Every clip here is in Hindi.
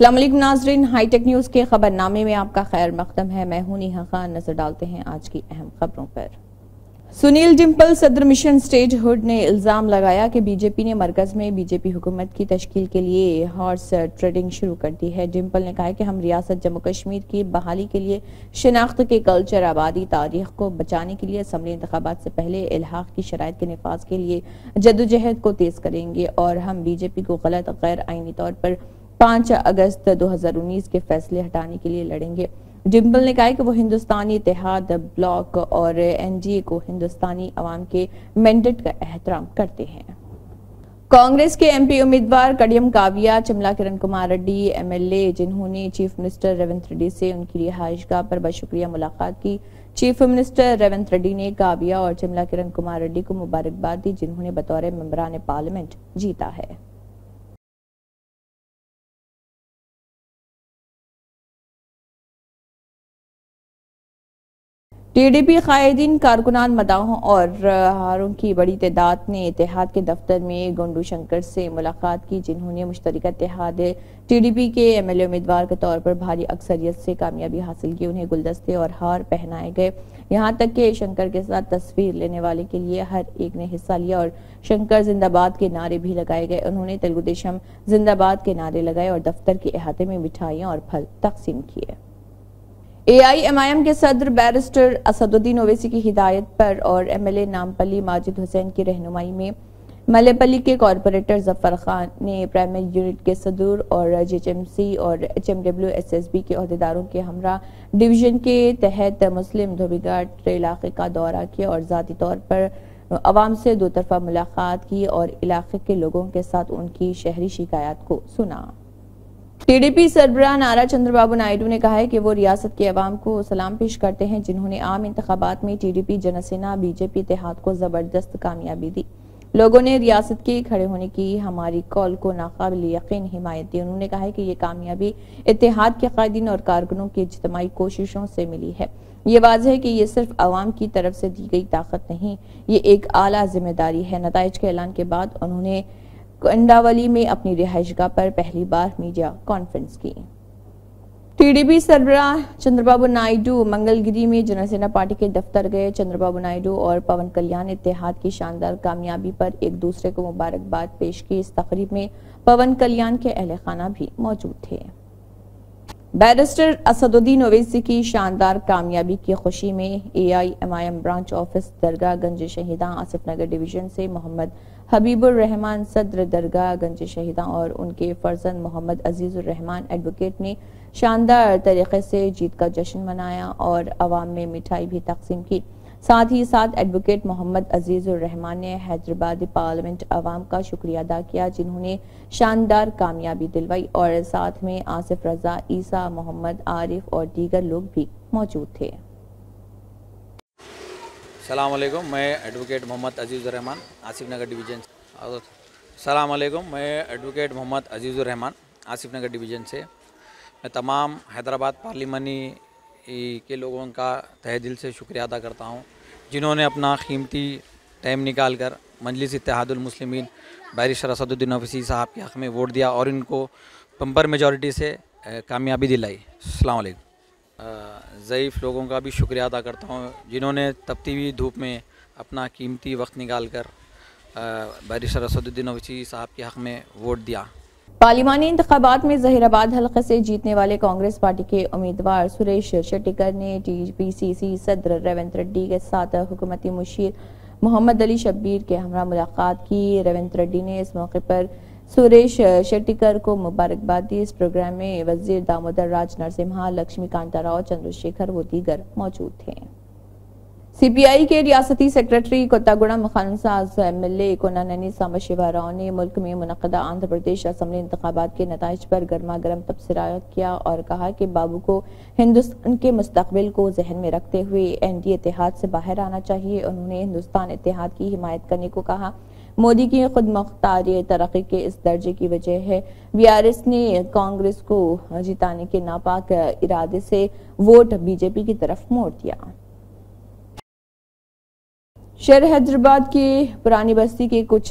अस्सलाम वालेकुम नाज़रीन, हाईटेक न्यूज़ के खबरनामे में आपका खैर मकदम है। मैं हूं नेहा खान। नजर डालते हैं आज की अहम खबरों पर। सुनील डिंपल सदर मिशन स्टेट हुड ने इल्जाम लगाया कि बीजेपी ने मरकज में बीजेपी हुकूमत की तश्कील के लिए हॉर्स ट्रेडिंग शुरू कर दी है। डिंपल ने कहा कि हम रियासत जम्मू कश्मीर की बहाली के लिए शनाख्त के कल्चर, आबादी, तारीख को बचाने के लिए असम्बली इंतखाबात से पहले इल्हाक की शराइत के नफाज के लिए जद्दोजहद को तेज करेंगे और हम बीजेपी को गलत गैर आईनी तौर पर 5 अगस्त 2019 के फैसले हटाने के लिए लड़ेंगे। डिंपल ने कहा कि वो हिंदुस्तानी इत्तेहाद ब्लॉक और एनडीए को हिंदुस्तानी अवाम के मैंडेट का एहतराम करते हैं। कांग्रेस के एमपी उम्मीदवार कडियम काव्या चिमला किरण कुमार रेड्डी एमएलए, जिन्होंने चीफ मिनिस्टर रेवंत रेड्डी से उनकी रिहाइशगाह पर बशुक्रिया मुलाकात की। चीफ मिनिस्टर रेवंत रेड्डी ने काव्या और चिमला किरण कुमार रेड्डी को मुबारकबाद दी, जिन्होंने बतौर मेंबरान पार्लियामेंट जीता है। टीडीपी कायदीन, कारकुनान, मदाहों और हारों की बड़ी तादाद ने इत्तेहाद के दफ्तर में गोंडू शंकर से मुलाकात की, जिन्होंने मुश्तरका इत्तेहाद टीडीपी के एमएलए उम्मीदवार के तौर पर भारी अक्सरियत से कामयाबी हासिल की। उन्हें गुलदस्ते और हार पहनाए गए, यहाँ तक कि शंकर के साथ तस्वीर लेने वाले के लिए हर एक ने हिस्सा लिया और शंकर जिंदाबाद के नारे भी लगाए गए। उन्होंने तेलुगु देशम जिंदाबाद के नारे लगाए और दफ्तर के अहाते में मिठाइयां और फल तकसीम किए। एआईएमआईएम के सदर बैरिस्टर असदुद्दीन ओवैसी की हिदायत पर और एमएलए नामपल्ली माजिद हुसैन की रहनुमाई में मल्लेपल्ली के कॉरपोरेटर जफर खान ने प्राइमरी यूनिट के सदूर और जीएचएमसी और एचएमडब्ल्यूएसएसबी के अहदेदारों के हमरा डिवीजन के तहत मुस्लिम धोबीघाट इलाके का दौरा किया और जाती तौर पर अवाम से दो तरफा मुलाकात की और इलाके के लोगों के साथ उनकी शहरी शिकायत को सुना। टीडीपी सरबराह नारा चंद्रबाबू नायडू ने कहा है कि वो रियासत के अवाम को सलाम पेश करते हैं, जिन्होंने आम इंतखाबात में टीडीपी, जनसेना, बीजेपी इत्तेहाद को जबरदस्त कामयाबी दी। लोगों ने रियासत के खड़े होने की हमारी कॉल को नाकाबिल यकीन हिमायत दी। उन्होंने कहा है कि ये कामयाबी इत्तेहाद के कायदीन और कारकुनों की इज्तिमाई कोशिशों से मिली है। ये वाज़ेह है कि ये सिर्फ अवाम की तरफ से दी गई ताकत नहीं, ये एक आला जिम्मेदारी है। नताइज के ऐलान के बाद उन्होंने कंडावली में अपनी रिहाइशगाह पर पहली बार मीडिया कॉन्फ्रेंस की। टीडीपी सरबराह चंद्रबाबू नायडू मंगलगिरी में जनसेना पार्टी के दफ्तर गए। चंद्रबाबू नायडू और पवन कल्याण ने इत्तेहाद की शानदार कामयाबी पर एक दूसरे को मुबारकबाद पेश की। इस तकरीब में पवन कल्याण के अहले खाना भी मौजूद थे। बैरिस्टर असदुद्दीन ओवैसी की शानदार कामयाबी की खुशी में एआईएमआईएम ब्रांच ऑफिस दरगाह गंज शहीदा आसिफ नगर डिवीजन से मोहम्मद हबीबुर रहमान सदर दरगाह गंज शहीदा और उनके फर्जंद मोहम्मद अजीजुर रहमान एडवोकेट ने शानदार तरीके से जीत का जश्न मनाया और अवाम में मिठाई भी तकसीम की। साथ ही साथ एडवोकेट मोहम्मद अजीजुर रहमान ने हैदराबादी पार्लियामेंट अवाम का शुक्रिया अदा किया, जिन्होंने शानदार कामयाबी दिलवाई और साथ में आसिफ रजा, ईसा, मोहम्मद आरिफ और दीगर लोग भी मौजूद थे। सलाम अलैकुम, मैं एडवोकेट मोहम्मद अजीज़ुर रहमान आसिफ नगर डिवीज़न। सलाम अलैकुम, मैं एडवोकेट मोहम्मद अजीज़ुर रहमान आसिफ नगर डिवीज़न से। मैं तमाम हैदराबाद पार्लिमानी के लोगों का तहे दिल से शुक्रिया अदा करता हूं, जिन्होंने अपना कीमती टाइम निकाल कर मजलिस इत्तेहादुल मुस्लिमीन बैरिस्टर असदुद्दीन ओवैसी साहब के हक़ में वोट दिया और इनको बम्पर मेजॉरिटी से कामयाबी दिलाई। अस्सलाम वालेकुम। ज़ईफ़ लोगों का भी शुक्रिया अदा करता हूँ, जिन्होंने तपती हुई धूप में अपना कीमती वक्त निकाल कर बैरिस्टर असदुद्दीन ओवैसी साहब के हक़ में वोट दिया। पार्लिमानी इंतखाबात में जहीराबाद हल्के से जीतने वाले कांग्रेस पार्टी के उम्मीदवार सुरेश शेट्टिकर ने टीपीसीसी सदर रेवंत रेड्डी के साथ हुकूमती मुशीर मोहम्मद अली शब्बीर के हमरा मुलाकात की। रेवंत रेड्डी ने इस मौके पर सुरेश शेट्टिकर को मुबारकबाद दी। इस प्रोग्राम में वजीर दामोदर राज नरसिम्हा, लक्ष्मी कांता राव, चंद्रशेखर व दीगर मौजूद थे। सीपीआई के रियासती सेक्रेटरी कोत्तागुड़म खानसाज एमएलए कोनाननी सांबा शिवा राव ने मुल्क में मुनक़दा आंध्र प्रदेश असम्बली इंतखाबात के नताइज पर गर्मा गर्म तबसरा किया और कहा कि बाबू को हिंदुस्तान के मुस्तकबिल को जहन में रखते हुए एनडीए इत्तेहाद से बाहर आना चाहिए। उन्होंने हिंदुस्तान इत्तेहाद की हिमायत करने को कहा। मोदी की खुद मुख्तारी तरक्की के इस दर्जे की वजह है बीआरएस ने कांग्रेस को जिताने के नापाक इरादे से वोट बीजेपी की तरफ मोड़ दिया। शहर हैदराबाद के पुरानी बस्ती के कुछ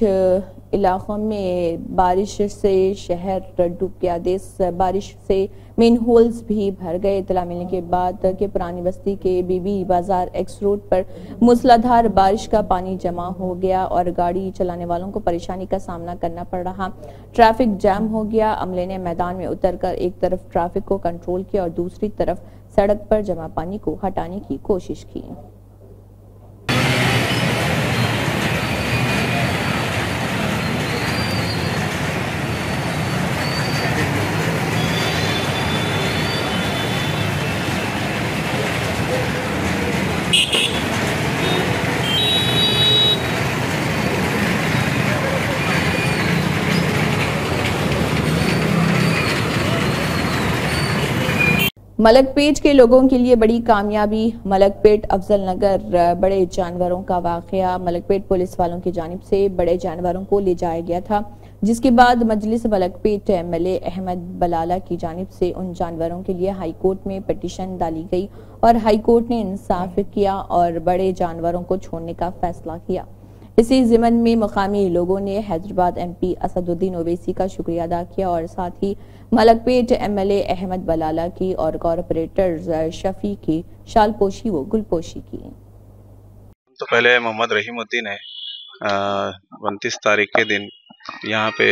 इलाकों में बारिश से शहर डूब गया। तेज बारिश से मेन होल्स भी भर गए। इतला मिलने के बाद कि पुरानी बस्ती के बीबी बाजार एक्स रोड पर मूसलाधार बारिश का पानी जमा हो गया और गाड़ी चलाने वालों को परेशानी का सामना करना पड़ रहा। ट्रैफिक जैम हो गया। अमले ने मैदान में उतरकर एक तरफ ट्रैफिक को कंट्रोल किया और दूसरी तरफ सड़क पर जमा पानी को हटाने की कोशिश की। मलकपेट के लोगों के लिए बड़ी कामयाबी। मलकपेट अफजल नगर बड़े जानवरों का वाकया। मलकपेट पुलिस वालों की जानिब से बड़े जानवरों को ले जाया गया था, जिसके बाद मजलिस मलकपेट एमएलए अहमद बलाला की जानिब से उन जानवरों के लिए हाई कोर्ट में पिटीशन डाली गई और हाई कोर्ट ने इंसाफ किया और बड़े जानवरों को छोड़ने का फैसला किया। इसी जिमन में मुकामी लोगों ने हैदराबाद एमपी असदुद्दीन ओवैसी का शुक्रिया अदा किया और साथ ही मलकपेट एमएलए अहमद बलाला की और कॉरपोरेटर शफी की शालपोशी व गुलपोशी की। तो पहले मोहम्मद रहीमुद्दीन है 29 तारीख के दिन यहाँ पे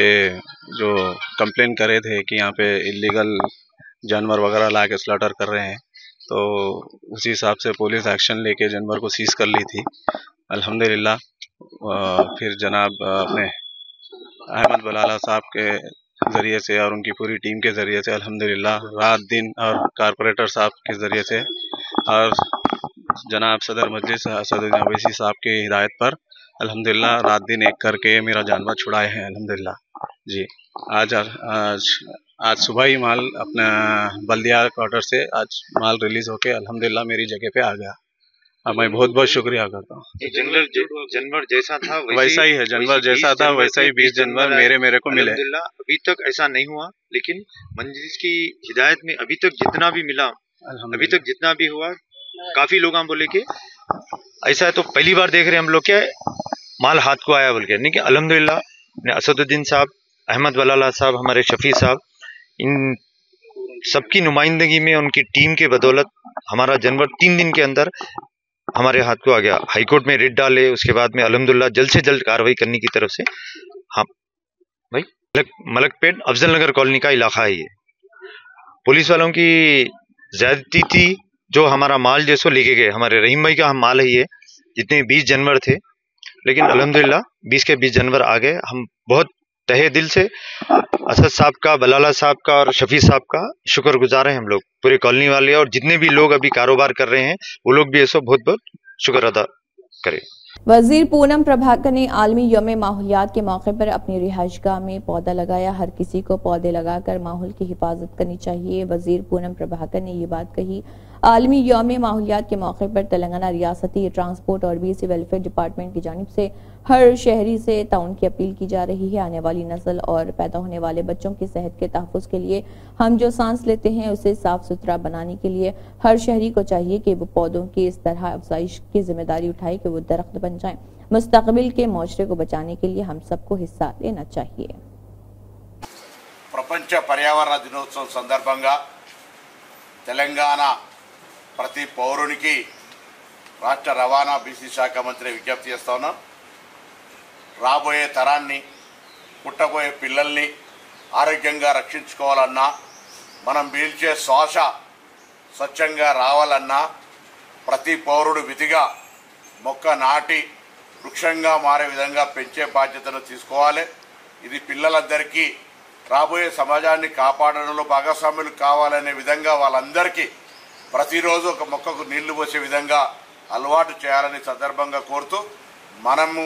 जो कंप्लेन करे थे कि यहाँ पे इलीगल जानवर वगैरह ला के स्लॉटर कर रहे हैं, तो उसी हिसाब से पुलिस एक्शन लेके जानवर को सीज कर ली थी। अल्हम्दुलिल्लाह फिर जनाब अपने अहमद बलाला साहब के ज़रिए से और उनकी पूरी टीम के ज़रिए से अल्हम्दुलिल्लाह रात दिन और कारपोरेटर साहब के ज़रिए से और जनाब सदर मजलिस असदुद्दीन ओवैसी साहब की हिदायत पर अल्हम्दुलिल्लाह रात दिन एक करके मेरा जानवर छुड़ाए हैं अल्हम्दुलिल्लाह जी। आज सुबह ही माल अपना बल्दिया क्वार्टर से आज माल रिलीज होके अल्हम्दुलिल्लाह मेरी जगह पे आ गया। अब मैं बहुत बहुत शुक्रिया करता हूँ। जानवर जैसा था वैसा ही है, जानवर जैसा था वैसा ही 20 जानवर मेरे को मिले। अभी तक ऐसा नहीं हुआ, लेकिन मंजिल की हिदायत में अभी तक जितना भी मिला, अभी तक जितना भी हुआ, काफी लोग बोले कि ऐसा है तो पहली बार देख रहे हैं हम लोग क्या माल हाथ को आया बोल के। नहीं कि अल्हम्दुलिल्लाह असदुद्दीन साहब, अहमद बलाला साहब, हमारे शफी साहब, इन सबकी नुमाइंदगी में उनकी टीम के बदौलत हमारा जानवर 3 दिन के अंदर हमारे हाथ को आ गया। हाईकोर्ट में रिट डाले, उसके बाद में अल्हम्दुलिल्लाह जल्द से जल्द कार्रवाई करने की तरफ से हाँ भाई मलकपेट अफजल नगर कॉलोनी का इलाका है ये। पुलिस वालों की ज्यादती थी, जो हमारा माल जैसो लेके गए, हमारे रहीम भाई का हम माल है ये, जितने 20 जानवर थे, लेकिन अल्हम्दुलिल्लाह 20 के 20 जानवर आ गए। हम बहुत तहे दिल से असद साहब का, बलाला साहब का और शफी साहब का शुक्रगुजार हैं हम लोग, पूरे कॉलोनी वाले और जितने भी लोग अभी कारोबार कर रहे हैं वो लोग भी ऐसा बहुत बहुत शुक्र अदा करें। वजीर पूनम प्रभाकर ने आलमी यौम माहौलियात के मौके पर अपनी रिहाइशगाह में पौधा लगाया। हर किसी को पौधे लगाकर माहौल की हिफाजत करनी चाहिए। वजीर पूनम प्रभाकर ने ये बात कही आलमी यौम माहौलियात के मौके पर तेलंगाना रियासती ट्रांसपोर्ट और बीसी वेलफेयर डिपार्टमेंट की जानिब से हर शहरी से ताउन की अपील की जा रही है। आने वाली नस्ल और पैदा होने वाले बच्चों की सेहत के तहफ़्फ़ुज़ के लिए हम जो सांस लेते हैं उसे साफ सुथरा बनाने के लिए हर शहरी को चाहिए कि वो पौधों की इस तरह अफजाइश की जिम्मेदारी उठाए कि वो दरख्त बन जाएं। मुस्तक़बिल के मुआशरे को बचाने के लिए हम सबको हिस्सा लेना चाहिए। ప్రపంచ పర్యావరణ దినోత్సవం సందర్భంగా తెలంగాణ ప్రతి పౌరునికి రాష్ట్ర రవాణా బీసీ శాఖ మంత్రి విజ్ఞప్తి చేస్తా ఉన్నాం। రాబోయే తరాన్ని, పుట్టబోయే పిల్లల్ని ఆరోగ్యంగా రక్షించుకోవాలన్నా, మనం పీల్చే శ్వాస స్వచ్ఛంగా రావాలన్నా ప్రతి పౌరుడు విధిగా మొక్క నాటి వృక్షంగా మారే విధంగా పెంచే బాధ్యతను తీసుకోవాలి। ఇది పిల్లలందరికీ రాబోయే సమాజాన్ని కాపాడడంలో భాగస్వాములు కావాలనే విధంగా వాళ్ళందరికీ ప్రతిరోజు ఒక మొక్కకు నీళ్లు పోసే విధంగా అలవాటు చేయాలని సందర్భంగా కోరుతూ, మనము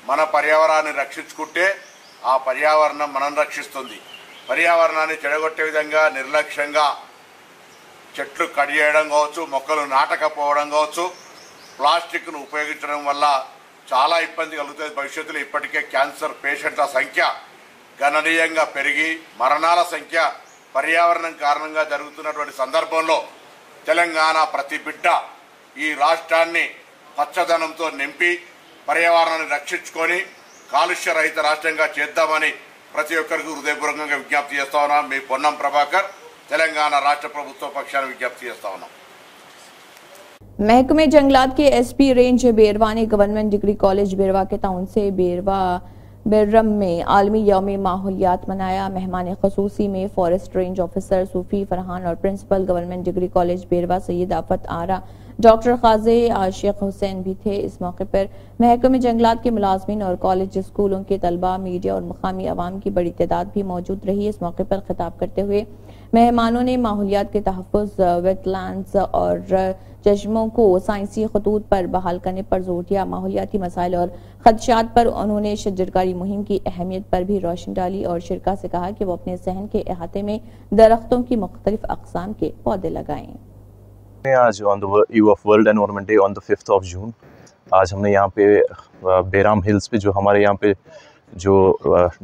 మన పర్యావరణాన్ని రక్షించుకుంటే ఆ పర్యావరణం మనం రక్షిస్తుంది। పర్యావరణాన్ని చెడగొట్టే విధంగా నిర్లక్ష్యంగా చెట్లు కట్ చేయడం కావచ్చు, మొక్కలు నాటకపోవడం కావచ్చు, ప్లాస్టిక్ను ఉపయోగించడం వల్ల చాలా ఇబ్బంది కలుగుతుంది। భవిష్యత్తులో ఇప్పటికే క్యాన్సర్ పేషెంట్ల సంఖ్య గణనీయంగా పెరిగి మరణాల సంఖ్య పర్యావరణం కారణంగా జరుగుతున్నటువంటి సందర్భంలో తెలంగాణ ప్రతి బిడ్డ ఈ రాష్ట్రాన్ని పచ్చదనంతో నింపి పర్యావరణాన్ని రక్షించుకొని కాలుష్య రహిత రాష్ట్రంగా చేద్దామని ప్రతి ఒక్కరికి హృదయపూర్వకంగా విజ్ఞప్తి చేస్తా ఉన్నాం. మీ పొన్నం ప్రభాకర్, తెలంగాణ రాష్ట్ర ప్రభుత్వ పక్షాన విజ్ఞప్తి చేస్తా ఉన్నాం. महकमे जंगलात के एसपी रेंज बेरवा ने गवर्नमेंट डिग्री कॉलेज बेरवा के ताउन से बेरम में आलमी यौम माहौलियात मनाया। मेहमान खसूसी में फॉरेस्ट रेंज ऑफिसर सूफी फरहान और प्रिंसिपल गवर्नमेंट डिग्री कॉलेज बेरवा सैयद आफत आरा, डॉक्टर खाजे आशिक हुसैन भी थे। इस मौके पर महकमे जंगलात के मुलाजमीन और कॉलेज स्कूलों के तलबा, मीडिया और मुकामी अवाम की बड़ी तादाद भी मौजूद रही। इस मौके पर खिताब करते हुए मेहमानों ने माहौलियात के तहफ़्फ़ुज़, वेटलैंड्स और चश्मों को साइंसी खतूत पर बहाल करने पर जोर दिया। माहौलियाती मसाइल और खदशात पर उन्होंने शजरकारी मुहिम की अहमियत पर भी रोशनी डाली और शिरका से कहा कि वो अपने सहन के अहाते में दरख्तों की मुख्तलिफ अक़साम के पौधे लगाएं। आज on the eve of world environment day on the 5th of June आज हमने यहाँ पे बेराम हिल्स पे जो हमारे यहाँ पे जो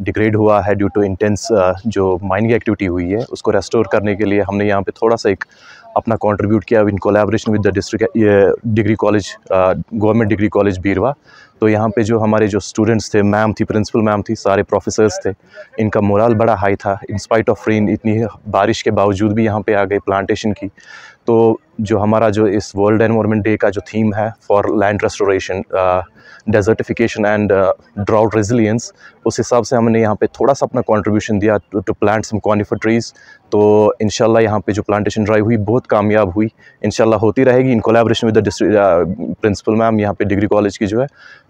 डिग्रेड हुआ है ड्यू टू इंटेंस जो माइनिंग एक्टिविटी हुई है उसको रेस्टोर करने के लिए हमने यहाँ पे थोड़ा सा एक अपना कंट्रीब्यूट किया in collaboration with the district degree college, government degree college Beerwah. तो यहाँ पे जो हमारे जो स्टूडेंट्स थे, मैम थी, प्रिंसिपल मैम थी, सारे प्रोफेसर्स थे, इनका मोरल बड़ा हाई था। इन स्पाइट ऑफ रेन, इतनी बारिश के बावजूद भी यहाँ पे आ गए प्लांटेशन की। तो जो हमारा जो इस वर्ल्ड एनवायरनमेंट डे का जो थीम है for land restoration, desertification and drought resilience, उस हिसाब से हमने यहाँ पे थोड़ा सा अपना कंट्रीब्यूशन दिया to plant some conifer trees. तो इंशाल्लाह यहाँ पे जो प्लांटेशन ड्राइव हुई बहुत कामयाब हुई, इंशाल्लाह होती रहेगी in collaboration with the district principal ma'am यहाँ पे डिग्री कॉलेज की जो है।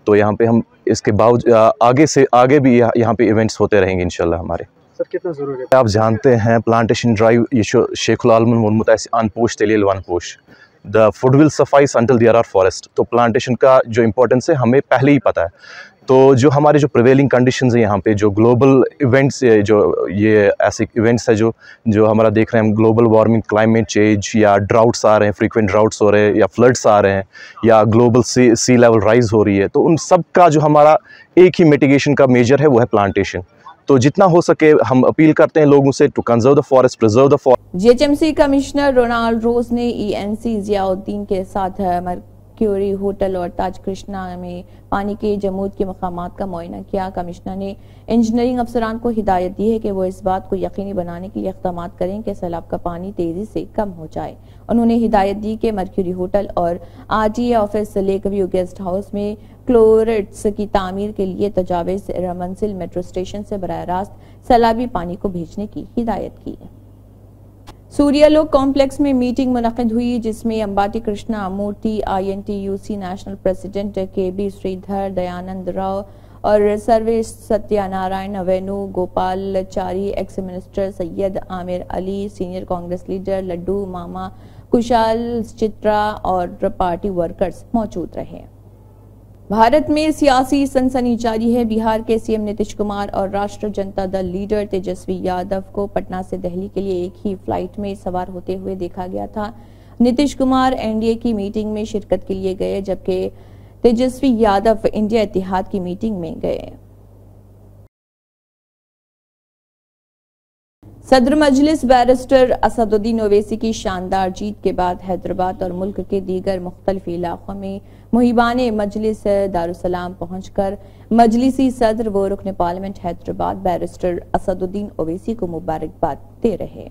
तो यहाँ पे हम इसके बावजूद आगे से आगे भी यहाँ पे इवेंट्स होते रहेंगे इंशाल्लाह हमारे। सर कितना ज़रूरी है? आप जानते हैं प्लांटेशन ड्राइव ये शेखुल आलमन वोनमुत अनपोश तेलियल वन पोश, the food will suffice until there are forest. तो प्लांटेशन का जो इम्पोर्टेंस है हमें पहले ही पता है। तो जो हमारे जो प्रिवेलिंग कंडीशंस हैं यहाँ पे, जो ग्लोबल इवेंट्स, जो ये ऐसे इवेंट्स है जो हमारा देख रहे हैं हम, ग्लोबल वार्मिंग, क्लाइमेट चेंज, या ड्राउट्स आ रहे हैं, फ्रीक्वेंट ड्राउट्स हो रहे हैं, या फ्लड्स आ रहे हैं, या ग्लोबल सी लेवल राइज हो रही है, तो उन सब का जो हमारा एक ही मिटिगेशन का मेजर है वो है प्लांटेशन। तो जितना हो सके हम अपील करते हैं लोगों से to conserve the forest, preserve the forest. GHMC commissioner Ronald Rose ने ईएनसी जियाउद्दीन के साथ मर्क्यूरी होटल और ताज कृष्णा में पानी के जमूद के मकामात का मुआयना किया। कमिश्नर ने इंजीनियरिंग अफसरान को हिदायत दी है कि वो इस बात को यकीनी बनाने के लिए इक़दाम करें कि सैलाब का पानी तेजी से कम हो जाए। उन्होंने हिदायत दी कि मर्क्यूरी होटल और RTA office, lake view guest house में क्लोरेट्स की तामीर के लिए तजावीज़ रमंजिल मेट्रो स्टेशन से बराह रास्त सैलाबी पानी को भेजने की हिदायत की। सूर्यालोक कॉम्प्लेक्स में मीटिंग मुनक़िद हुई जिसमें Ambati Krishna Murthy, INTUC national president KB Sridhar, Dayanand Rao और Sarvesh Satyanarayana, Venugopalachari, ex minister Syed Amir Ali, senior Congress leader Laddu Mama, Kushal Chitra और पार्टी वर्कर्स मौजूद रहे। भारत में सियासी सनसनी जारी है। बिहार के सीएम नीतीश कुमार और राष्ट्रीय जनता दल लीडर तेजस्वी यादव को पटना से दिल्ली के लिए एक ही फ्लाइट में सवार होते हुए देखा गया था। नीतीश कुमार एनडीए की मीटिंग में शिरकत के लिए गए जबकि तेजस्वी यादव इंडिया इत्तेहाद की मीटिंग में गए। सदर मजलिस बैरिस्टर असदुद्दीन ओवैसी की शानदार जीत के बाद हैदराबाद और मुल्क के दीगर मुख्तलिफ इलाकों में मुहिबान मजलिस दारुसलाम पहुंचकर मजलिसी सदर व रुकन पार्लियामेंट हैदराबाद बैरिस्टर असदुद्दीन ओवैसी को मुबारकबाद दे रहे।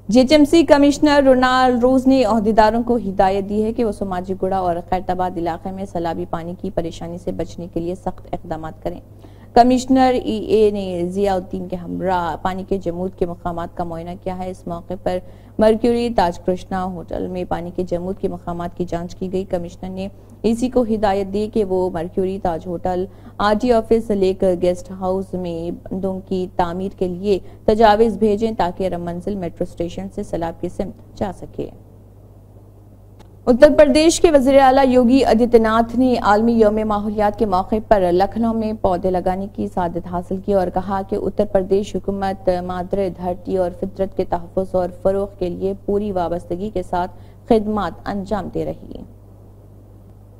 जीएचएमसी कमिश्नर रोनाल्ड रोज ने अहदेदारों को हिदायत दी है कि वो सोमाजीगुड़ा और खैरताबाद इलाके में सैलाबी पानी की परेशानी से बचने के लिए सख्त इक़दाम करें। कमिश्नर EA ने जियाउद्दीन के हमरा पानी के जमूद के मकामात का मुआयना किया है। इस मौके पर मर्क्यूरी ताज कृष्णा होटल में पानी के जमूद के मकामात की जांच की गई। कमिश्नर ने EC को हिदायत दी कि वो Mercury Taj hotel, RT office, lake guest house में बंदों की तामीर के लिए तजावीज़ भेजें ताकि रमंजिल मेट्रो स्टेशन से सैलाब की सिमत जा सके। उत्तर प्रदेश के वज़ीर आला योगी आदित्यनाथ ने आलमी यौम माहौलियात के मौके पर लखनऊ में पौधे लगाने की सआदत हासिल की और कहा कि उत्तर प्रदेश हुकूमत मादरे धरती और फितरत के तहफ़्फ़ुज़ और फ़रोग़ के लिए पूरी वाबस्तगी के साथ खिदमत अंजाम दे रही।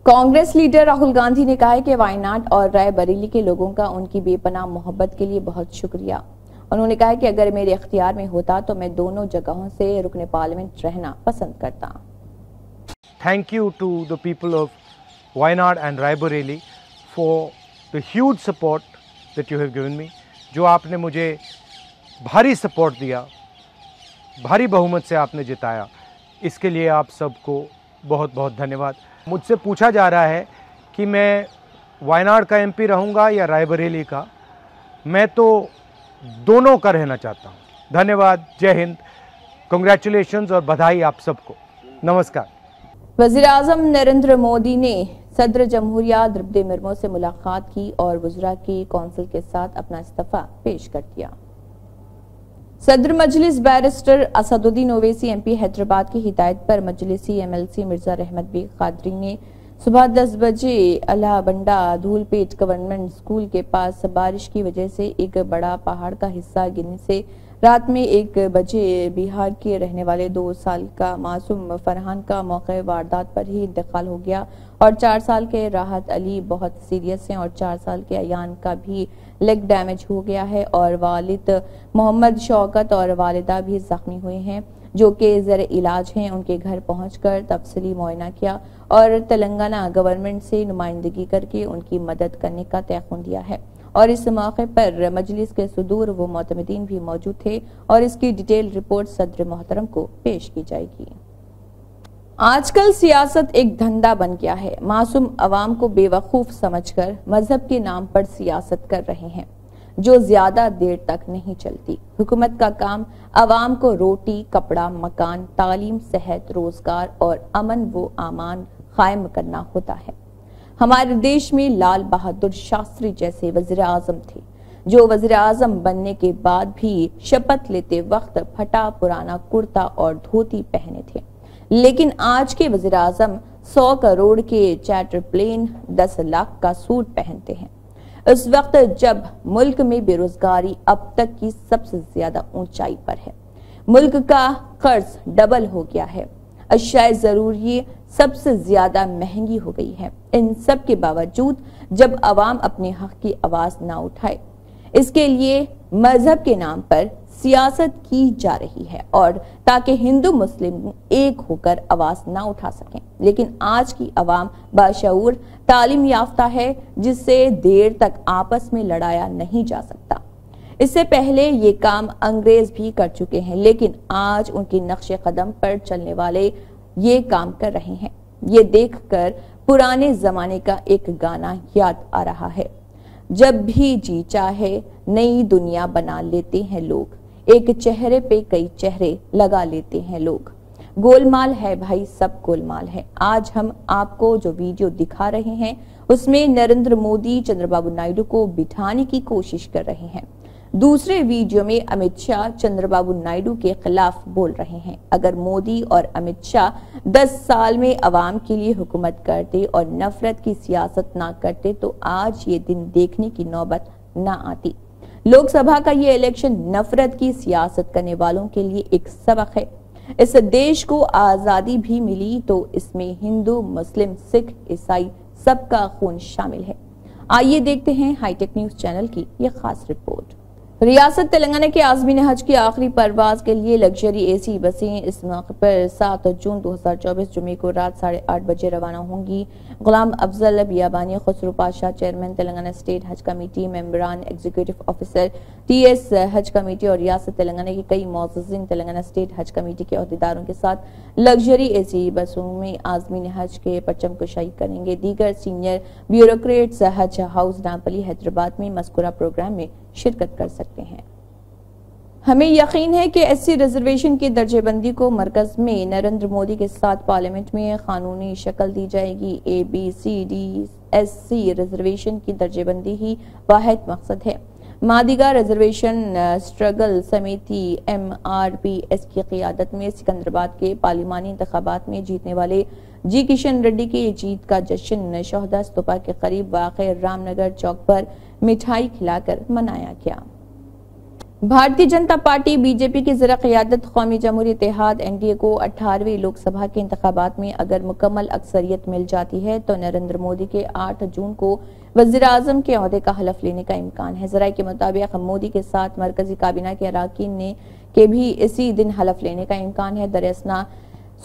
कांग्रेस लीडर राहुल गांधी ने कहा है कि वायनाड और रायबरेली के लोगों का उनकी बेपनाह मोहब्बत के लिए बहुत शुक्रिया। उन्होंने कहा कि अगर मेरे इख्तियार में होता तो मैं दोनों जगहों से रुकने पार्लियामेंट रहना पसंद करता। Thank you to the people of Wayanad and Raebareli for the huge support that you have given me, जो आपने मुझे भारी सपोर्ट दिया, भारी बहुमत से आपने जिताया, इसके लिए आप सबको बहुत बहुत धन्यवाद। मुझसे पूछा जा रहा है कि मैं वायनाड का एमपी रहूँगा या रायबरेली का। मैं तो दोनों का रहना चाहता हूँ। धन्यवाद, जय हिंद, कंग्रेचुलेशंस और बधाई आप सबको। नमस्कार। वज़ीर-ए-आज़म नरेंद्र मोदी ने सदर जमहूरिया द्रौपदी मुर्मू से मुलाकात की और वज़रा की कौंसिल के साथ अपना इस्तीफा पेश कर दिया। सदर मजलिस बैरिस्टर असदुद्दीन ओवैसी एमपी हैदराबाद की हिदायत पर मजलिसी एमएलसी मिर्जा रहमत बेग कादरी ने सुबह 10 बजे अलाबंडा धूलपेट गवर्नमेंट स्कूल के पास बारिश की वजह से एक बड़ा पहाड़ का हिस्सा गिरने से रात में 1 बजे बिहार के रहने वाले 2 साल का मासूम फरहान का मौके वारदात पर ही इंतकाल हो गया और 4 साल के राहत अली बहुत सीरियस हैं और 4 साल के अयान का भी लेग डैमेज हो गया है और वालिद मोहम्मद शौकत और वालिदा भी जख्मी हुए हैं जो कि ज़र इलाज हैं। उनके घर पहुंचकर तफसीली मुआयना किया और तेलंगाना गवर्नमेंट से नुमाइंदगी करके उनकी मदद करने का तयक़ुन दिया है और इस मौके पर मजलिस के सुदूर व मोतमदीन भी मौजूद थे और इसकी डिटेल रिपोर्ट सदर मोहतरम को पेश की जाएगी। आजकल सियासत एक धंधा बन गया है। मासूम अवाम को बेवकूफ समझकर मजहब के नाम पर सियासत कर रहे हैं जो ज्यादा देर तक नहीं चलती। हुकूमत का काम अवाम को रोटी, कपड़ा, मकान, तालीम, सेहत, रोजगार और अमन व आमान कायम करना होता है। हमारे देश में लाल बहादुर शास्त्री जैसे वज़ीर आज़म थे जो वज़ीर आज़म बनने के बाद भी शपथ लेते वक्त फटा पुराना कुर्ता और धोती पहने थे, लेकिन आज के वज़ीर आज़म 100 करोड़ के चार्टर प्लेन, 10 लाख का सूट पहनते हैं। इस वक्त जब मुल्क में बेरोजगारी अब तक की सबसे ज्यादा ऊंचाई पर है, मुल्क का कर्ज डबल हो गया है, अशियाए जरूरी सबसे ज्यादा महंगी हो गई है, इन सब के बावजूद जब अवाम अपने हक की आवाज ना उठाए, इसके लिए मजहब के नाम पर सियासत की जा रही है और ताकि हिंदू मुस्लिम एक होकर आवाज ना उठा सकें। लेकिन आज की अवाम बाशऊर, तालीम याफ्ता है जिससे देर तक आपस में लड़ाया नहीं जा सकता। इससे पहले ये काम अंग्रेज भी कर चुके हैं, लेकिन आज उनकी नक्शे कदम पर चलने वाले ये काम कर रहे हैं। ये देखकर पुराने जमाने का एक गाना याद आ रहा है, जब भी जी चाहे नई दुनिया बना लेते हैं लोग, एक चेहरे पे कई चेहरे लगा लेते हैं लोग, गोलमाल है भाई सब गोलमाल है। आज हम आपको जो वीडियो दिखा रहे हैं उसमें नरेंद्र मोदी चंद्रबाबू नायडू को बिठाने की कोशिश कर रहे हैं। दूसरे वीडियो में अमित शाह चंद्रबाबू नायडू के खिलाफ बोल रहे हैं। अगर मोदी और अमित शाह 10 साल में अवाम के लिए हुकूमत करते और नफरत की सियासत ना करते तो आज ये दिन देखने की नौबत ना आती। लोकसभा का ये इलेक्शन नफरत की सियासत करने वालों के लिए एक सबक है। इस देश को आजादी भी मिली तो इसमें हिंदू, मुस्लिम, सिख, ईसाई सबका खून शामिल है। आइए देखते हैं हाईटेक न्यूज चैनल की यह खास रिपोर्ट। रियासत तेलंगाना के आज़मीन हज की आखिरी परवाज के लिए लग्जरी एसी बसें इस मौके पर 7 जून 2024 जुमे को रात 8:30 बजे रवाना होंगी। गुलाम अफजल बियाबानी, खुसरू पाशाह चेयरमैन तेलंगाना स्टेट हज कमेटी, मेंबरान एग्जीक्यूटिव ऑफिसर टीएस हज कमेटी और रियासत तेलंगाना के कई मौजूदीन तेलंगाना स्टेट हज कमेटी के अहदेदारों के साथ लग्जरी एसी बसों में आज़मीन हज के परचम कुशाई करेंगे। दीगर सीनियर ब्यूरोक्रेट्स हज हाउस नापली हैदराबाद में मज़कूरा प्रोग्राम में शिरकत कर सकते हैं। हमें यकीन है कि एससी रिजर्वेशन की दर्जेबंदी को मरकज में नरेंद्र मोदी के साथ पार्लियामेंट में कानूनी शक्ल दी जाएगी। ABCD SC रिजर्वेशन की दर्जेबंदी ही वाहिद मकसद है। मादिगा रिजर्वेशन स्ट्रगल समिति MRPS की क़ियादत में सिकंदराबाद के पार्लिमानी इंतखाबात में जीतने वाले जी किशन रेड्डी की जीत का जश्न शोहदा स्तूपा के करीब वाक़े रामनगर चौक पर मिठाई खिलाकर मनाया गया। भारतीय जनता पार्टी बीजेपी की ज़रा क़ियादत कौमी जमहूरी इत्तेहाद NDA को 18वीं लोकसभा के इंतखाबात में अगर मुकम्मल अक्सरियत मिल जाती है तो नरेंद्र मोदी के 8 जून को वज़ीर आज़म के ओहदे का हलफ लेने का इम्कान है। ज़राए के मुताबिक मोदी के साथ मरकजी काबीना के अराकीन ने के भी इसी दिन हलफ लेने का इम्कान है। दरअसल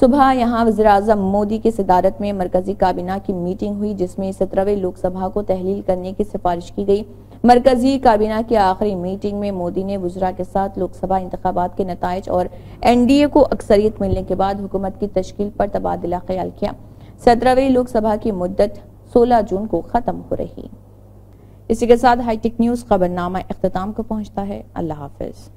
सुबह यहां वज़ीर-ए-आज़म मोदी की सदारत में मरकजी काबीना की मीटिंग हुई, जिसमें 17वीं लोकसभा को तहलील करने की सिफारिश की गई। मरकजी काबीना की आखिरी मीटिंग में मोदी ने वज़रा के साथ लोकसभा इंतखाबात के नताइज और NDA को अक्सरियत मिलने के बाद हुकूमत की तश्कील पर तबादला ख्याल किया। 17वीं लोकसभा की मुद्दत 16 जून को खत्म हो रही। इसी के साथ हाईटेक न्यूज खबरनामा इख्तिताम को पहुंचता है। अल्लाह हाफिज।